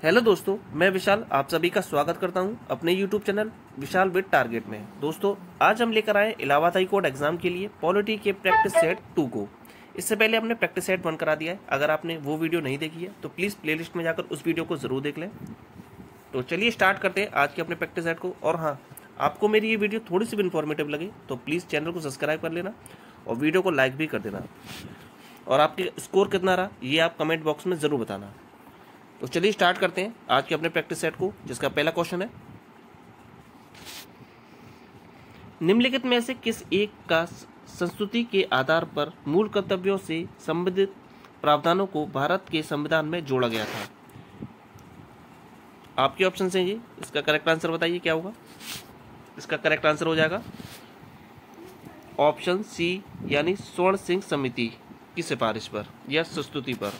Hello दोस्तों, मैं विशाल आप सभी का स्वागत करता हूं अपने YouTube channel Vishal with target में। दोस्तों, आज हम लेकर आए इलाहाबाद हाई कोर्ट एग्जाम के लिए पॉलिटी के प्रैक्टिस सेट 2 को। इससे पहले हमने प्रैक्टिस सेट 1 करा दिया है। अगर आपने वो वीडियो नहीं देखी है तो प्लीज़ प्लेलिस्ट में जाकर उस वीडियो को ज़रूर देख लें। तो चलिए स्टार्ट करते हैं आज के अपने प्रैक्टिस सेट को। और हाँ, आपको मेरी ये वीडियो थोड़ी सी भी इन्फॉर्मेटिव लगे तो प्लीज़ चैनल को सब्सक्राइब कर लेना और वीडियो को लाइक भी कर देना। और आपके स्कोर कितना रहा ये आप कमेंट बॉक्स में ज़रूर बताना। तो चलिए स्टार्ट करते हैं आज के अपने प्रैक्टिस सेट को, जिसका पहला क्वेश्चन है, निम्नलिखित में से किस एक का संस्तुति के आधार पर मूल कर्तव्यों से संबंधित प्रावधानों को भारत के संविधान में जोड़ा गया था? आपके ऑप्शन हैं ये, इसका करेक्ट आंसर बताइए क्या होगा। इसका करेक्ट आंसर हो जाएगा ऑप्शन सी, यानी स्वर्ण सिंह समिति की सिफारिश पर या संस्तुति पर।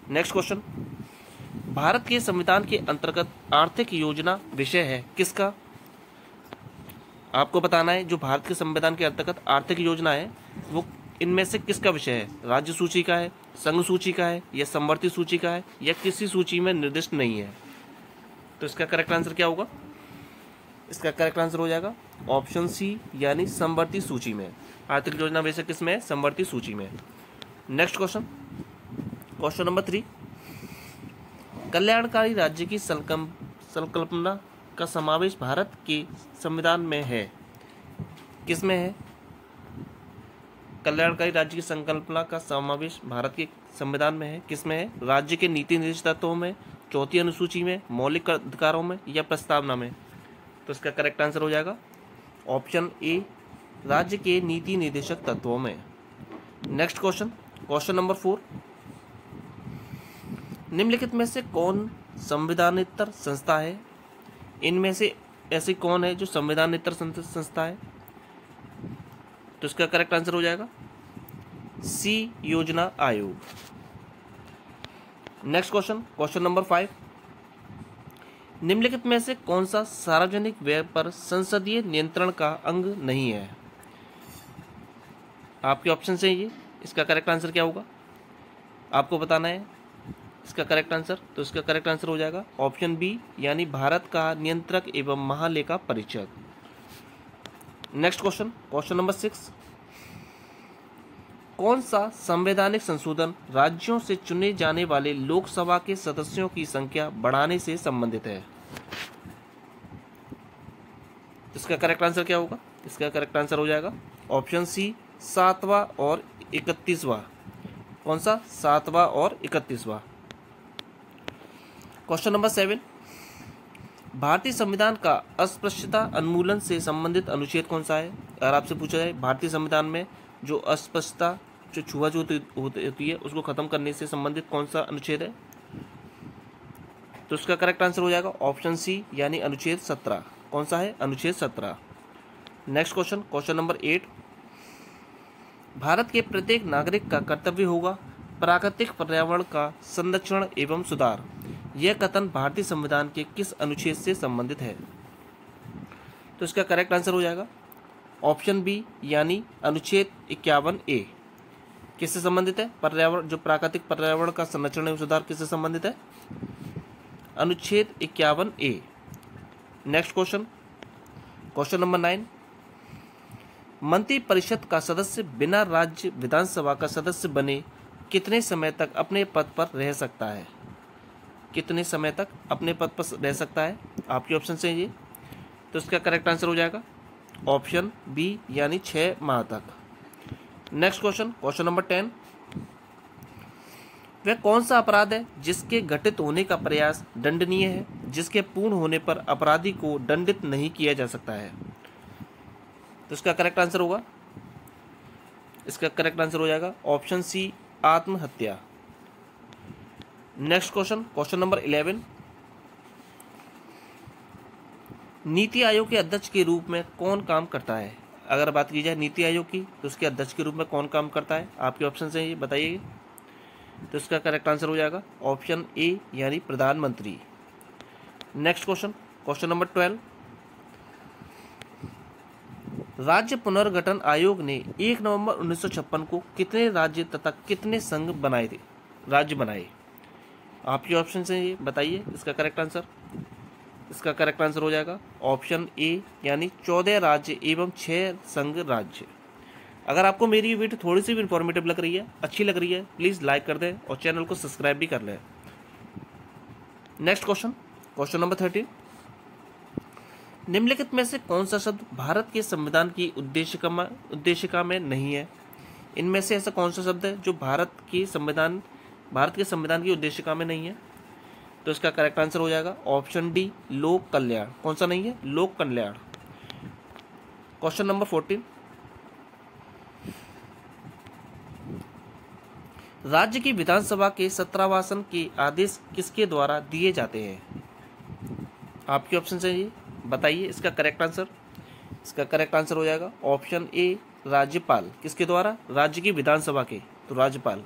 नेक्स्ट क्वेश्चन, भारत के संविधान के अंतर्गत आर्थिक योजना विषय है किसका? आपको बताना है जो भारत के संविधान के अंतर्गत आर्थिक योजना है वो इनमें से किसका विषय है। राज्य सूची का है, संघ सूची का है, या समवर्ती सूची का है, या किसी सूची में निर्दिष्ट नहीं है। तो इसका करेक्ट आंसर क्या होगा? इसका करेक्ट आंसर हो जाएगा ऑप्शन सी, यानी समवर्ती सूची में। आर्थिक योजना विषय किस में है? समवर्ती सूची में। नेक्स्ट क्वेश्चन, क्वेश्चन नंबर 3, कल्याणकारी राज्य की संकल्पना का समावेश भारत के संविधान में है किस में है? कल्याणकारी राज्य की संकल्पना का समावेश भारत के संविधान में है किस में है? राज्य के नीति निर्देशक तत्वों में, चौथी अनुसूची में, मौलिक अधिकारों में, या प्रस्तावना में। तो इसका करेक्ट आंसर हो जाएगा ऑप्शन ए, राज्य के नीति निर्देशक तत्वों में। नेक्स्ट क्वेश्चन, क्वेश्चन नंबर 4, निम्नलिखित में से कौन संविधानेतर संस्था है? इनमें से ऐसी कौन है जो संविधानेतर संस्था है? तो इसका करेक्ट आंसर हो जाएगा सी, योजना आयोग। नेक्स्ट क्वेश्चन, क्वेश्चन नंबर 5, निम्नलिखित में से कौन सा सार्वजनिक व्यय पर संसदीय नियंत्रण का अंग नहीं है? आपके ऑप्शन हैं ये, इसका करेक्ट आंसर क्या होगा आपको बताना है इसका करेक्ट आंसर। तो इसका करेक्ट आंसर हो जाएगा ऑप्शन बी, यानी भारत का नियंत्रक एवं महालेखा परीक्षक। नेक्स्ट क्वेश्चन, क्वेश्चन नंबर 6, कौन सा संवैधानिक संशोधन राज्यों से चुने जाने वाले लोकसभा के सदस्यों की संख्या बढ़ाने से संबंधित है? इसका करेक्ट आंसर क्या होगा? इसका करेक्ट आंसर हो जाएगा ऑप्शन सी, 7वां और 31वां। कौन सा? 7वां और 31वां। क्वेश्चन नंबर 7, भारतीय संविधान का अस्पृश्यता उन्मूलन से संबंधित अनुच्छेद कौन सा है? अगर आपसे पूछा जाए भारतीय संविधान में जो अस्पृश्यता, जो छुआछूत होती है, उसको खत्म करने से संबंधित कौन सा अनुच्छेद है? तो इसका करेक्ट आंसर हो जाएगा ऑप्शन सी, यानी अनुच्छेद 17। कौन सा है? अनुच्छेद 17। Next question, question number 8, Bharat के प्रत्येक नागरिक का कर्तव्य होगा प्राकृतिक पर्यावरण का संरक्षण एवं सुधार। यह कथन भारतीय संविधान के किस अनुच्छेद से संबंधित है? तो इसका करेक्ट आंसर हो जाएगा ऑप्शन बी, यानी अनुच्छेद 51A। किससे संबंधित है? पर्यावरण, जो प्राकृतिक पर्यावरण का संरक्षण एवं सुधार किससे संबंधित है? अनुच्छेद 51A। Next question, question number 9, मंत्री परिषद का सदस्य बिना राज्य विधानसभा का सदस्य बने कितने समय तक अपने पद पर रह सकता है? कितने समय तक अपने पद पर रह सकता है? आपके ऑप्शन हैं ये। तो इसका करेक्ट आंसर हो जाएगा ऑप्शन बी, यानी 6 माह तक। नेक्स्ट क्वेश्चन, क्वेश्चन नंबर 10, वह कौन सा अपराध है जिसके घटित होने का प्रयास दंडनीय है, जिसके पूर्ण होने पर अपराधी को दंडित नहीं किया जा सकता है? तो इसका करेक्ट आंसर होगा, इसका करेक्ट आंसर हो जाएगा ऑप्शन सी, आत्महत्या। Next question, question number 11, NITI Aayog के अध्यक्ष के रूप में कौन काम करता है? अगर बात की जाए नीति आयोग की तो उसके अध्यक्ष के रूप में कौन काम करता है? आपके ऑप्शन हैं ये, बताइए। तो इसका करेक्ट आंसर हो जाएगा ऑप्शन ए, यानी प्रधानमंत्री। नेक्स्ट क्वेश्चन, क्वेश्चन नंबर 12, राज्य पुनर्गठन आयोग ने 1 नवंबर 1956 को कितने राज्य तथा कितने संघ राज्य बनाए? आपके ऑप्शन से ये बताइए इसका करेक्ट आंसर। इसका करेक्ट आंसर हो जाएगा ऑप्शन ए, यानी 14 राज्य एवं 6 संघ राज्य। अगर आपको मेरी वीडियो थोड़ी सी भी इंफॉर्मेटिव लग रही है, अच्छी लग रही है, प्लीज़ लाइक कर दें और चैनल को सब्सक्राइब भी कर लें। Next question, question number 13। निम्नलिखित में से कौन सा शब्द भारत के संविधान की उद्देशिका में नहीं है? इनमें से ऐसा कौन सा शब्द है जो भारत के संविधान की उद्देशिका में नहीं है? तो इसका करेक्ट आंसर हो जाएगा ऑप्शन डी, लोक कल्याण। कौन सा नहीं है? लोक कल्याण। Question number 14। राज्य की विधानसभा के सत्रावासन के आदेश किसके द्वारा दिए जाते हैं? आपके ऑप्शन से ये बताइए इसका करेक्ट आंसर। इसका करेक्ट आंसर हो जाएगा ऑप्शन ए, राज्यपाल। किसके द्वारा? राज्य की विधानसभा के, तो राज्यपाल।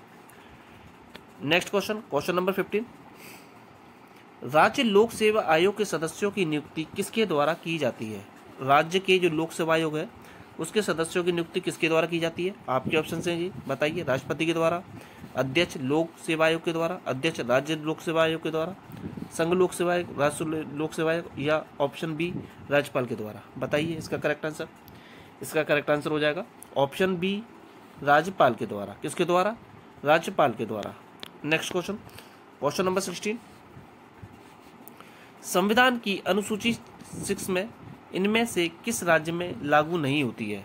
Next question, question number 15। राज्य लोक सेवा आयोग के सदस्यों की नियुक्ति किसके द्वारा की जाती है? राज्य के जो लोक सेवा आयोग है उसके सदस्यों की नियुक्ति किसके द्वारा की जाती है? आपके ऑप्शन से जी बताइए। राष्ट्रपति के द्वारा, अध्यक्ष लोक सेवा आयोग के द्वारा, अध्यक्ष राज्य लोक सेवा आयोग के द्वारा, संघ लोक सेवा आयोग, राष्ट्र लोक सेवा आयोग, या ऑप्शन बी, राज्यपाल के द्वारा। बताइए इसका करेक्ट आंसर। इसका करेक्ट आंसर हो जाएगा ऑप्शन बी, राज्यपाल के द्वारा। किसके द्वारा? राज्यपाल के द्वारा। Next question, question number 16। संविधान की अनुसूची 6 में इनमें से किस राज्य में लागू नहीं होती है?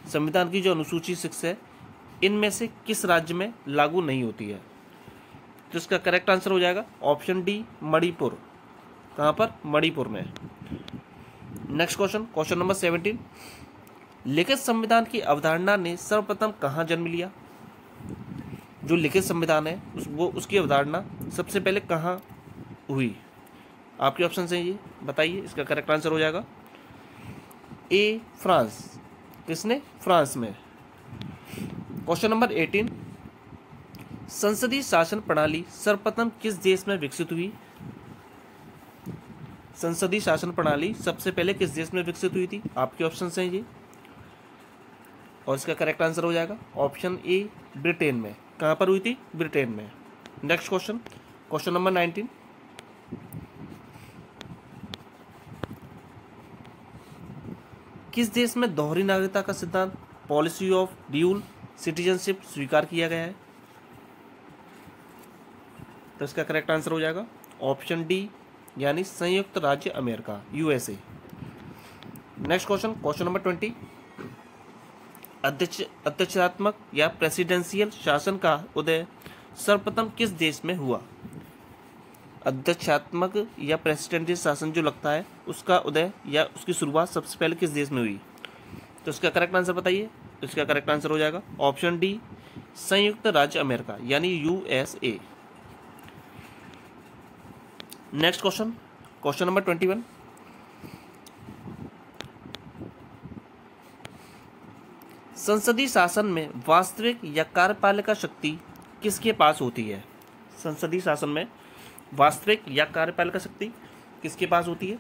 संविधान की जो अनुसूची 6 है इनमें से किस राज्य में लागू नहीं होती है? तो इसका करेक्ट आंसर हो जाएगा ऑप्शन डी, मणिपुर। कहाँ पर? मणिपुर में। Next question, question number 17। लिखित संविधान की अवधारणा ने सर्वप्रथम कहाँ जन्म लिया? जो लिखित संविधान है उसकी अवधारणा सबसे पहले कहाँ हुई? आपके ऑप्शन से ये बताइए। इसका करेक्ट आंसर हो जाएगा ए, फ्रांस। किसने? फ्रांस में। Question number 18। संसदीय शासन प्रणाली सर्वप्रथम किस देश में विकसित हुई? संसदीय शासन प्रणाली सबसे पहले किस देश में विकसित हुई थी? आपके ऑप्शन हैं ये, और इसका करेक्ट आंसर हो जाएगा ऑप्शन ए, ब्रिटेन में। कहाँ पर हुई थी? ब्रिटेन में। Next question, question number 19। किस देश में दोहरी नागरिकता का सिद्धांत, पॉलिसी ऑफ ड्यूल सिटीजनशिप, स्वीकार किया गया है? तो इसका करेक्ट आंसर हो जाएगा ऑप्शन डी, यानी संयुक्त राज्य America, USA. Next question, question number 20। अध्यक्षात्मक या प्रेसिडेंशियल शासन का उदय सर्वप्रथम किस देश में हुआ? अध्यक्षात्मक या प्रेसिडेंशियल शासन जो लगता है उसका उदय या उसकी शुरुआत सबसे पहले किस देश में हुई? तो इसका करेक्ट आंसर बताइए। इसका करेक्ट आंसर हो जाएगा ऑप्शन डी, संयुक्त राज्य अमेरिका, यानी USA. Next question, question number 21। संसदीय शासन में वास्तविक या कार्यपालिका शक्ति किसके पास होती है? संसदीय शासन में वास्तविक या कार्यपालिका शक्ति किसके पास होती है?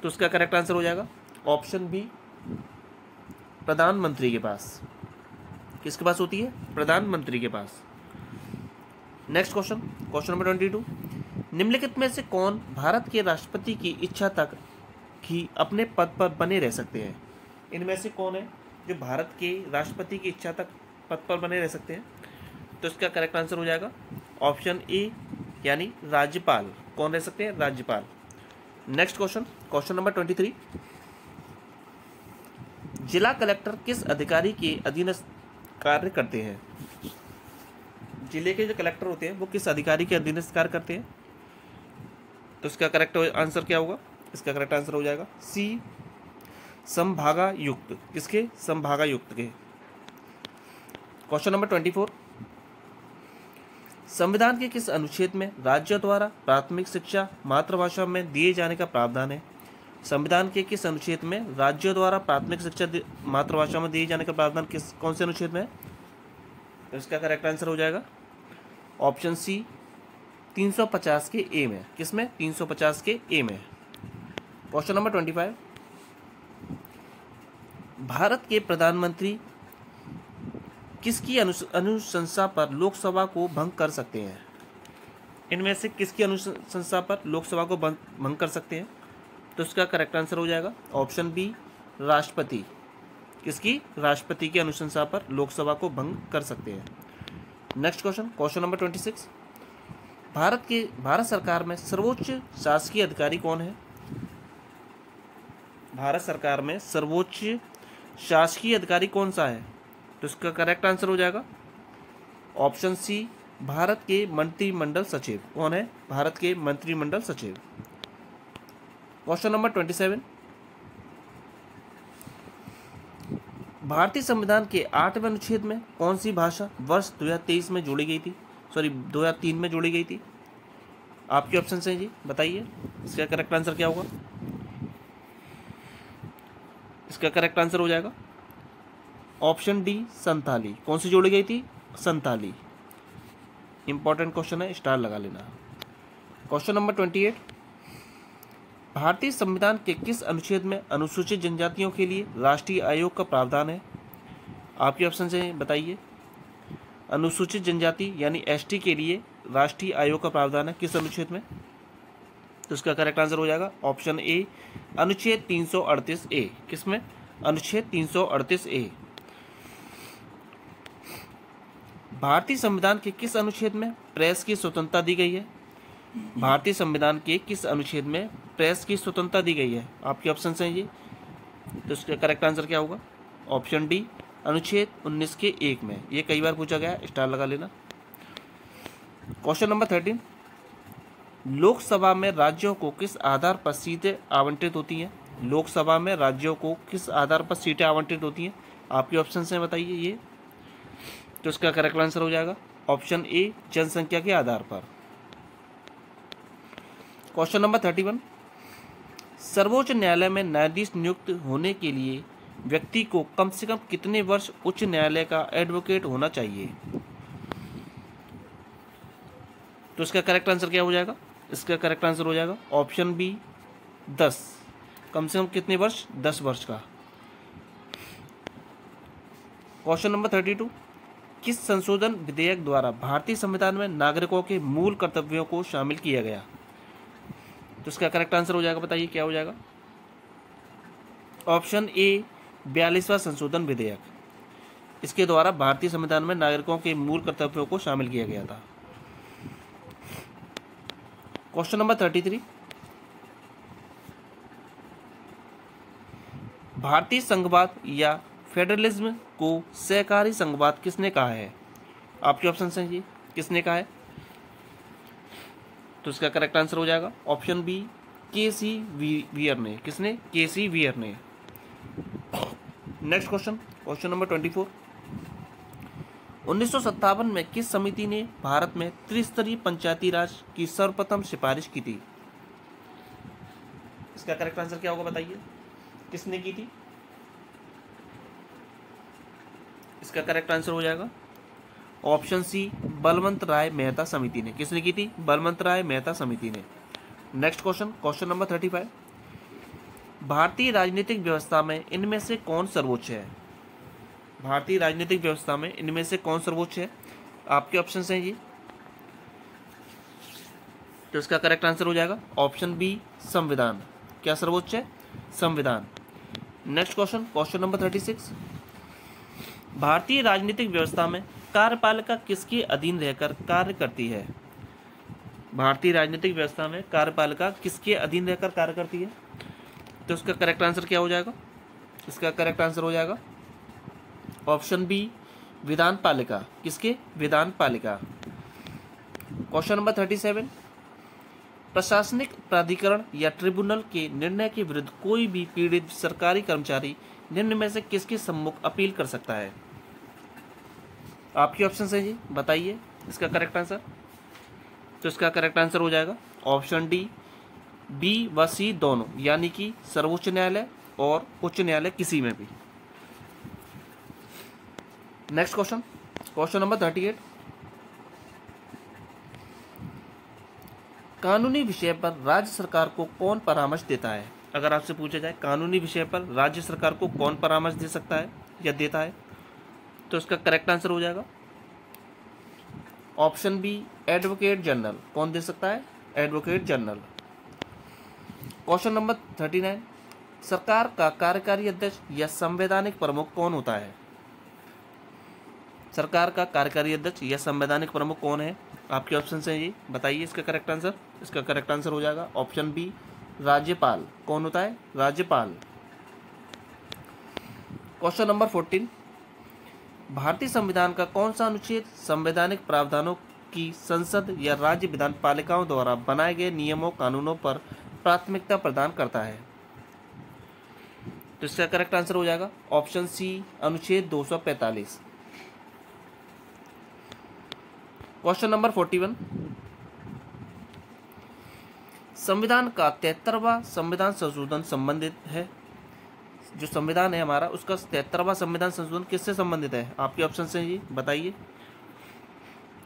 तो इसका करेक्ट आंसर हो जाएगा ऑप्शन बी, प्रधानमंत्री के पास। किसके पास होती है? प्रधानमंत्री के पास। Next question, question number 22। निम्नलिखित में से कौन भारत के राष्ट्रपति की इच्छा तक ही अपने पद पर बने रह सकते हैं? इनमें से कौन है जो भारत के राष्ट्रपति की इच्छा तक पद पर बने रह सकते हैं? तो इसका करेक्ट आंसर हो जाएगा ऑप्शन ए, यानी राज्यपाल। कौन रह सकते हैं? राज्यपाल। Next question, question number 23। जिला कलेक्टर किस अधिकारी के अधीन कार्य करते हैं? जिले के जो कलेक्टर होते हैं वो किस अधिकारी के अधीन कार्य करते हैं? तो इसका करेक्ट आंसर क्या होगा? इसका करेक्ट आंसर हो जाएगा सी, संभागायुक्त। किसके? संभागायुक्त के। Question number 24। संविधान के किस अनुच्छेद में राज्यों द्वारा प्राथमिक शिक्षा मातृभाषा में दिए जाने का प्रावधान है? संविधान के किस अनुच्छेद में राज्यों द्वारा प्राथमिक शिक्षा मातृभाषा में दिए जाने का प्रावधान कौन से अनुच्छेद में है? तो इसका करेक्ट आंसर हो जाएगा ऑप्शन सी, 350 के ए में। किसमें? 350 के ए में। Question number 25। भारत के प्रधानमंत्री किसकी अनुशंसा पर लोकसभा को भंग कर सकते हैं? इनमें से किसकी अनुशंसा पर लोकसभा को भंग कर सकते हैं? तो इसका करेक्ट आंसर हो जाएगा ऑप्शन बी, राष्ट्रपति। किसकी? राष्ट्रपति की अनुशंसा पर लोकसभा को भंग कर सकते हैं। Next question number 26। भारत सरकार में सर्वोच्च शासकीय अधिकारी कौन है? भारत सरकार में सर्वोच्च शासकीय अधिकारी कौन सा है? तो इसका करेक्ट आंसर हो जाएगा ऑप्शन सी, भारत के मंत्रिमंडल सचिव। कौन है? भारत के मंत्रिमंडल सचिव। Question number 27। भारतीय संविधान के 8वें अनुच्छेद में कौन सी भाषा वर्ष 2023 में जोड़ी गई थी? 2003 में जोड़ी गई थी। आपके ऑप्शन हैं जी, बताइए इसका करेक्ट आंसर क्या होगा? इसका करेक्ट आंसर हो जाएगा ऑप्शन डी, संताली। कौन सी जोड़ी गई थी? संताली। इंपॉर्टेंट क्वेश्चन है, स्टार लगा लेना। Question number 28। भारतीय संविधान के किस अनुच्छेद में अनुसूचित जनजातियों के लिए राष्ट्रीय आयोग का प्रावधान है? आपके ऑप्शन हैं, बताइए। अनुसूचित जनजाति यानी एसटी के लिए राष्ट्रीय आयोग का प्रावधान है किस अनुच्छेद में? तो इसका करेक्ट आंसर हो जाएगा ऑप्शन ए, अनुच्छेद 338 ए। किसमें? अनुच्छेद 338 ए। भारतीय संविधान के किस अनुच्छेद में प्रेस की स्वतंत्रता दी गई है? भारतीय संविधान के किस अनुच्छेद में प्रेस की स्वतंत्रता दी गई है? आपके ऑप्शन हैं ये। तो इसका करेक्ट आंसर क्या होगा? ऑप्शन डी, अनुच्छेद 19 के 1 में। ये कई बार पूछा गया है, स्टार लगा लेना। Question number 13। लोकसभा में राज्यों को किस आधार पर सीटें आवंटित होती हैं? लोकसभा में राज्यों को किस आधार पर सीटें आवंटित होती हैं? आपके ऑप्शन हैं, बताइए ये। तो इसका करेक्ट आंसर हो जाएगा ऑप्शन ए, जनसंख्या के आधार पर। Question number 31। सर्वोच्च न्यायालय में न्यायाधीश नियुक्त होने के लिए व्यक्ति को कम से कम कितने वर्ष उच्च न्यायालय का एडवोकेट होना चाहिए? तो इसका करेक्ट आंसर क्या हो जाएगा? इसका करेक्ट आंसर हो जाएगा ऑप्शन बी, 10। कम से कम कितने वर्ष? 10 वर्ष का। Question number 32। किस संशोधन विधेयक द्वारा भारतीय संविधान में नागरिकों के मूल कर्तव्यों को शामिल किया गया? तो इसका करेक्ट आंसर हो जाएगा, बताइए क्या हो जाएगा? ऑप्शन ए, 42वां संशोधन विधेयक। इसके द्वारा भारतीय संविधान में नागरिकों के मूल कर्तव्यों को शामिल किया गया था। Question number 33। भारतीय संघवाद या फेडरलिज्म को सहकारी संघवाद किसने कहा है? आपके ऑप्शन हैं जी, किसने कहा है? तो इसका करेक्ट आंसर हो जाएगा ऑप्शन बी, के.सी. वियर ने। किसने? के.सी. वियर ने। Next question number 24। 1957 में किस समिति ने भारत में त्रिस्तरीय पंचायती राज की सर्वप्रथम सिफारिश की थी? इसका करेक्ट आंसर क्या होगा, बताइए किसने की थी? इसका करेक्ट आंसर हो जाएगा ऑप्शन सी, बलवंत राय मेहता समिति ने। किसने की थी? बलवंत राय मेहता समिति ने। Next question number 35। भारतीय राजनीतिक व्यवस्था में इनमें से कौन सर्वोच्च है? भारतीय राजनीतिक व्यवस्था में इनमें से कौन सर्वोच्च है? आपके ऑप्शन हैं जी। तो इसका करेक्ट आंसर हो जाएगा ऑप्शन बी, संविधान। क्या सर्वोच्च है? संविधान। Next question number 36। भारतीय राजनीतिक व्यवस्था में कार्यपालिका किसके अधीन रहकर कार्य करती है? भारतीय राजनीतिक व्यवस्था में कार्यपालिका किसके अधीन रहकर कार्य करती है? तो इसका करेक्ट आंसर क्या हो जाएगा? इसका करेक्ट आंसर हो जाएगा ऑप्शन बी, विधान पालिका। किसके? विधान पालिका। Question number 37। प्रशासनिक प्राधिकरण या ट्रिब्यूनल के निर्णय के विरुद्ध कोई भी पीड़ित सरकारी कर्मचारी निम्न में से किसके सम्मुख अपील कर सकता है? आपके ऑप्शन हैं जी, बताइए इसका करेक्ट आंसर। तो इसका करेक्ट आंसर हो जाएगा ऑप्शन डी, बी व सी दोनों, यानी कि सर्वोच्च न्यायालय और उच्च न्यायालय किसी में भी। Next question number 38। कानूनी विषय पर राज्य सरकार को कौन परामर्श देता है? अगर आपसे पूछा जाए कानूनी विषय पर राज्य सरकार को कौन परामर्श दे सकता है या देता है, तो इसका करेक्ट आंसर हो जाएगा ऑप्शन बी, एडवोकेट जनरल। कौन दे सकता है? Advocate general. क्वेश्चन नंबर 39, सरकार का कार्यकारी अध्यक्ष या संवैधानिक प्रमुख कौन होता है? सरकार का कार्यकारी अध्यक्ष या संवैधानिक प्रमुख कौन है? आपके ऑप्शन है ये, बताइए इसका करेक्ट आंसर। इसका करेक्ट आंसर हो जाएगा ऑप्शन बी, राज्यपाल। कौन होता है? राज्यपाल। क्वेश्चन नंबर 14, भारतीय संविधान का कौन सा अनुच्छेद संवैधानिक प्रावधानों की संसद या राज्य विधान पालिकाओं द्वारा बनाए गए नियमों कानूनों पर प्राथमिकता प्रदान करता है? तो इसका करेक्ट आंसर हो जाएगा ऑप्शन सी, अनुच्छेद 245। क्वेश्चन नंबर 41, संविधान का 73वां संविधान संशोधन संबंधित है। जो संविधान है हमारा, उसका 73वां संविधान संशोधन किससे संबंधित है? आपके ऑप्शन से ये बताइए।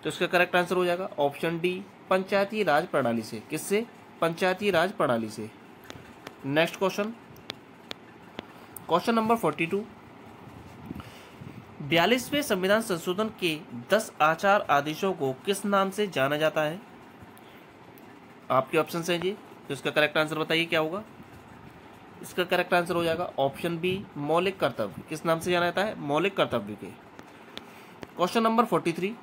तो इसका करेक्ट आंसर हो जाएगा ऑप्शन डी, पंचायती राज प्रणाली से। किससे? पंचायती राज प्रणाली से। नेक्स्ट क्वेश्चन, क्वेश्चन नंबर 42, 42वें संविधान संशोधन के 10 आचार आदेशों को किस नाम से जाना जाता है? आपके ऑप्शन है जी। तो इसका करेक्ट आंसर बताइए क्या होगा? इसका करेक्ट आंसर हो जाएगा ऑप्शन बी, मौलिक कर्तव्य। किस नाम से जाना जाता है? मौलिक कर्तव्य के। क्वेश्चन नंबर 43,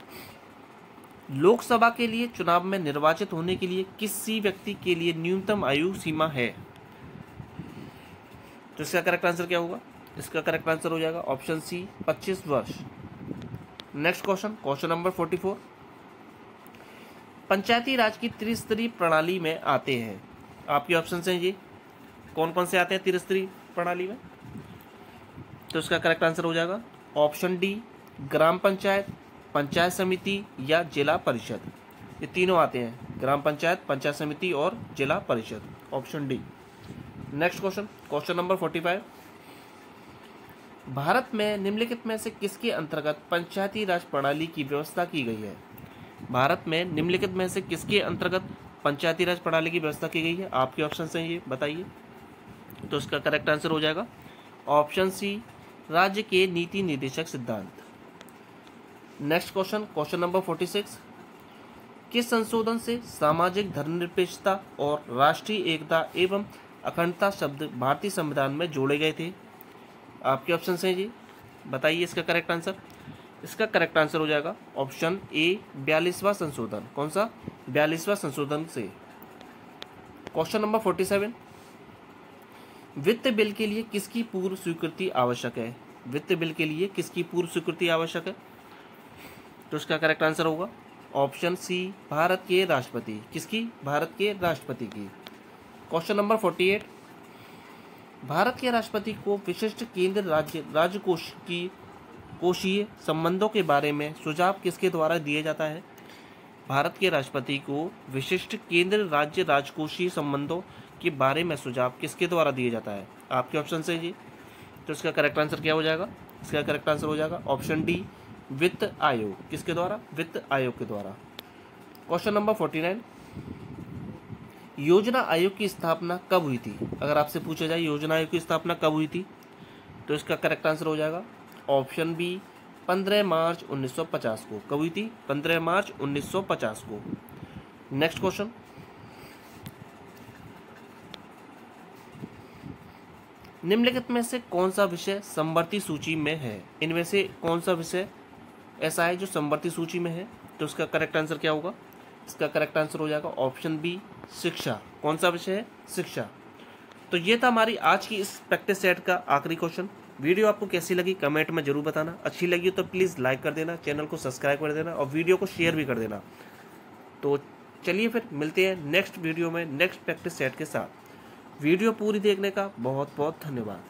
लोकसभा के लिए चुनाव में निर्वाचित होने के लिए किसी व्यक्ति के लिए न्यूनतम आयु सीमा है? तो इसका करेक्ट आंसर क्या होगा? इसका करेक्ट आंसर हो जाएगा ऑप्शन सी, 25 वर्ष। नेक्स्ट क्वेश्चन, क्वेश्चन नंबर 44, पंचायती राज की त्रिस्तरीय प्रणाली में आते हैं। आपके ऑप्शन हैं ये, कौन कौन से आते हैं त्रिस्तरीय प्रणाली में? तो इसका करेक्ट आंसर हो जाएगा ऑप्शन डी, ग्राम पंचायत, पंचायत समिति या जिला परिषद। ये तीनों आते हैं, ग्राम पंचायत, पंचायत समिति और जिला परिषद। Option D. Next question, question number 45, Bharat में निम्नलिखित में से किसके अंतर्गत पंचायती राज प्रणाली की व्यवस्था की गई है? भारत में निम्नलिखित में से किसके अंतर्गत पंचायती राज प्रणाली की व्यवस्था की गई है? आपके ऑप्शन हैं ये, बताइए। तो इसका करेक्ट आंसर हो जाएगा ऑप्शन सी, राज्य के नीति निर्देशक सिद्धांत। नेक्स्ट क्वेश्चन, क्वेश्चन नंबर 46, किस संशोधन से सामाजिक धर्मनिरपेक्षता और राष्ट्रीय एकता एवं अखंडता शब्द भारतीय संविधान में जोड़े गए थे? आपके ऑप्शन हैं जी, बताइए इसका करेक्ट आंसर। इसका करेक्ट आंसर हो जाएगा ऑप्शन ए, 42वां संशोधन। कौन सा? 42वां संशोधन से। क्वेश्चन नंबर 47, वित्त बिल के लिए किसकी पूर्व स्वीकृति आवश्यक है? वित्त बिल के लिए किसकी पूर्व स्वीकृति आवश्यक है? तो इसका करेक्ट आंसर होगा ऑप्शन सी, भारत के राष्ट्रपति। किसकी? भारत के राष्ट्रपति की। क्वेश्चन नंबर 48, भारत के राष्ट्रपति को विशिष्ट केंद्र राज्य कोषीय संबंधों के बारे में सुझाव किसके द्वारा दिया जाता है? भारत के राष्ट्रपति को विशिष्ट केंद्र राज्य राजकोषीय संबंधों के बारे में सुझाव किसके द्वारा दिया जाता है? आपके ऑप्शन है जी। तो इसका करेक्ट आंसर क्या हो जाएगा? इसका करेक्ट आंसर हो जाएगा ऑप्शन डी, वित्त आयोग। किसके द्वारा? वित्त आयोग के द्वारा। क्वेश्चन नंबर 49, योजना आयोग की स्थापना कब हुई थी? अगर आपसे पूछा जाए योजना आयोग की स्थापना कब हुई थी, तो इसका करेक्ट आंसर हो जाएगा ऑप्शन बी, 15 मार्च 1950 को। कब हुई थी? 15 मार्च 1950 को। नेक्स्ट क्वेश्चन, निम्नलिखित में से कौन सा विषय समवर्ती सूची में है? इनमें से कौन सा विषय ऐसा है जो समवर्ती सूची में है? तो इसका करेक्ट आंसर क्या होगा? इसका करेक्ट आंसर हो जाएगा ऑप्शन बी, शिक्षा। कौन सा विषय है? शिक्षा। तो ये था हमारी आज की इस प्रैक्टिस सेट का आखिरी क्वेश्चन। वीडियो आपको कैसी लगी कमेंट में जरूर बताना। अच्छी लगी तो प्लीज़ लाइक कर देना, चैनल को सब्सक्राइब कर देना और वीडियो को शेयर भी कर देना। तो चलिए फिर मिलते हैं नेक्स्ट वीडियो में नेक्स्ट प्रैक्टिस सेट के साथ। वीडियो पूरी देखने का बहुत बहुत धन्यवाद।